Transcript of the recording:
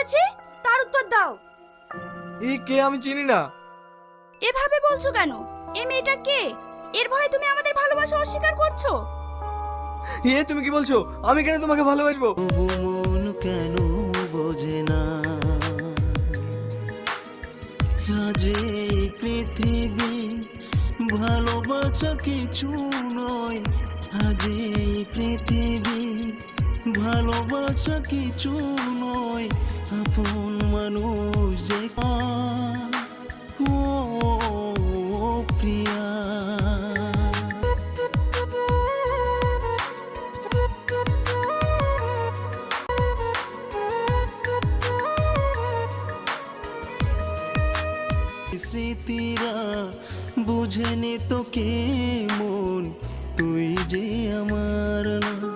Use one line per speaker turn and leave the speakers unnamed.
করেছি তার উত্তর দাও।
এই কে? আমি চিনি না।
এভাবে বলছো কেন? এই মেয়েটা কে? এর ভয়ে তুমি আমাদের ভালোবাসা অস্বীকার করছো?
তুমি কি বলছো? আমি কেন তোমাকে ভালোবাসবো?
মন কেন বোঝে না আজ এই পৃথিবী ভালোবাসা কিছু নয়, আজ এই পৃথিবী ভালোবাসা কিছু নয়, আপন মানুষ যে ও প্রিয়া। স্মৃতিরা বুঝেনি তো কে মন, তুই যে আমার না।